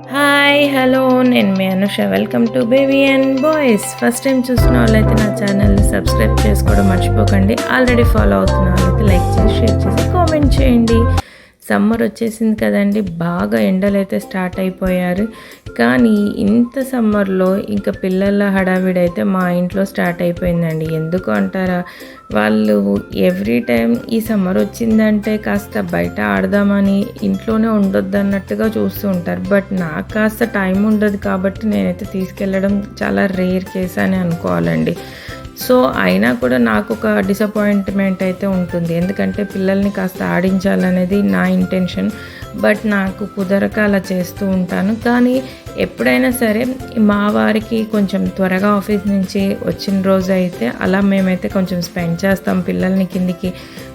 Hi hello నేను మీ Anusha welcome to baby and boys. First time చూసిన వాళ్ళైతే నా ఛానల్ని సబ్స్క్రైబ్ చేసుకోవడం మర్చిపోకండి. ఆల్రెడీ ఫాలో అవుతున్న వాళ్ళైతే లైక్ చేసి షేర్ చేసి కామెంట్ చేయండి. సమ్మర్ వచ్చేసింది కదండి, బాగా ఎండలు అయితే స్టార్ట్ అయిపోయారు. కానీ ఇంత సమ్మర్లో ఇంకా పిల్లల హడావిడి అయితే మా ఇంట్లో స్టార్ట్ అయిపోయిందండి. ఎందుకు అంటారా, వాళ్ళు ఎవ్రీ టైం ఈ సమ్మర్ వచ్చిందంటే కాస్త బయట ఆడదామని ఇంట్లోనే ఉండొద్దు అన్నట్టుగా చూస్తూ ఉంటారు. బట్ నాకు కాస్త టైం ఉండదు కాబట్టి నేనైతే తీసుకెళ్ళడం చాలా రేర్ కేస్ అని అనుకోవాలండి. సో అయినా కూడా నాకు ఒక డిసప్పాయింట్మెంట్ అయితే ఉంటుంది, ఎందుకంటే పిల్లల్ని కాస్త ఆడించాలనేది నా ఇంటెన్షన్. బట్ నాకు కుదరక అలా చేస్తూ ఉంటాను. కానీ ఎప్పుడైనా సరే మా వారికి కొంచెం త్వరగా ఆఫీస్ నుంచి వచ్చిన రోజు అయితే అలా మేమైతే కొంచెం స్పెండ్ చేస్తాం. పిల్లల్ని కిందికి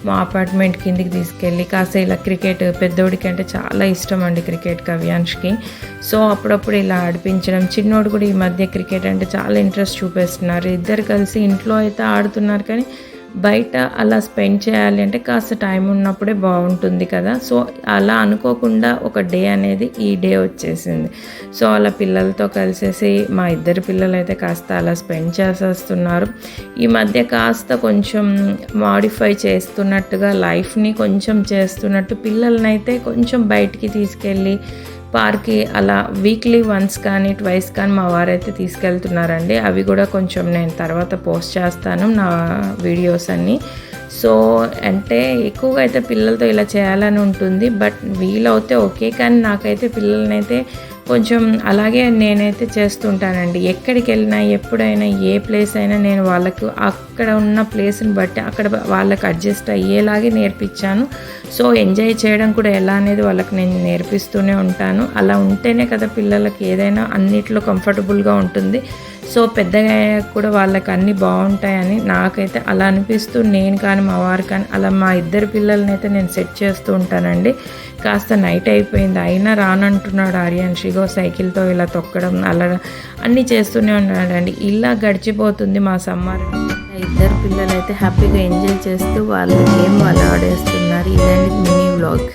మా అపార్ట్మెంట్ కిందికి తీసుకెళ్ళి కాస్త ఇలా క్రికెట్, పెద్దోడికి అంటే చాలా ఇష్టం అండి క్రికెట్, కవ్యాంష్కి. సో అప్పుడప్పుడు ఇలా ఆడిపించడం. చిన్నోడు కూడా ఈ మధ్య క్రికెట్ అంటే చాలా ఇంట్రెస్ట్ చూపిస్తున్నారు. ఇద్దరు కలిసి ఇంట్లో అయితే ఆడుతున్నారు, కానీ బయట అలా స్పెండ్ చేయాలి అంటే కాస్త టైం ఉన్నప్పుడే బాగుంటుంది కదా. సో అలా అనుకోకుండా ఒక డే అనేది ఈ డే వచ్చేసింది. సో అలా పిల్లలతో కలిసేసి మా ఇద్దరు పిల్లలు అయితే కాస్త అలా స్పెండ్ చేసేస్తున్నారు. ఈ మధ్య కాస్త కొంచెం మాడిఫై చేస్తున్నట్టుగా లైఫ్ని కొంచెం చేస్తున్నట్టు పిల్లల్ని అయితే కొంచెం బయటికి తీసుకెళ్ళి పార్క్కి అలా వీక్లీ వన్స్ కానీ ట్వైస్ కానీ మా వారైతే తీసుకెళ్తున్నారండి. అవి కూడా కొంచెం నేను తర్వాత పోస్ట్ చేస్తాను నా వీడియోస్ అన్నీ. సో అంటే ఎక్కువగా అయితే పిల్లలతో ఇలా చేయాలని ఉంటుంది, బట్ వీలవుతే ఓకే. కానీ నాకైతే పిల్లలనైతే కొంచెం అలాగే నేనైతే చేస్తుంటానండి. ఎక్కడికి వెళ్ళినా ఎప్పుడైనా ఏ ప్లేస్ అయినా నేను వాళ్ళకు అక్కడ ఉన్న ప్లేస్ని బట్టి అక్కడ వాళ్ళకి అడ్జస్ట్ అయ్యేలాగే నేర్పించాను. సో ఎంజాయ్ చేయడం కూడా ఎలా అనేది వాళ్ళకి నేను నేర్పిస్తూనే ఉంటాను. అలా ఉంటేనే కదా పిల్లలకి ఏదైనా అన్నిట్లో కంఫర్టబుల్గా ఉంటుంది. సో పెద్దగా కూడా వాళ్ళకి అన్నీ బాగుంటాయని నాకైతే అలా అనిపిస్తూ నేను కానీ మా వారు కానీ అలా మా ఇద్దరు పిల్లల్ని అయితే నేను సెట్ చేస్తూ ఉంటానండి. కాస్త నైట్ అయిపోయింది అయినా రానంటున్నాడు ఆర్యాన్షిగో సైకిల్తో ఇలా తొక్కడం అలా అన్నీ చేస్తూనే ఉన్నాడండి. ఇలా గడిచిపోతుంది మా సమ్మర్. ఇద్దరు పిల్లలు అయితే హ్యాపీగా ఎంజాయ్ చేస్తూ వాళ్ళ గేమ్ వాళ్ళు ఆడేస్తున్నారు. ఇదండి మినీ వ్లాగ్.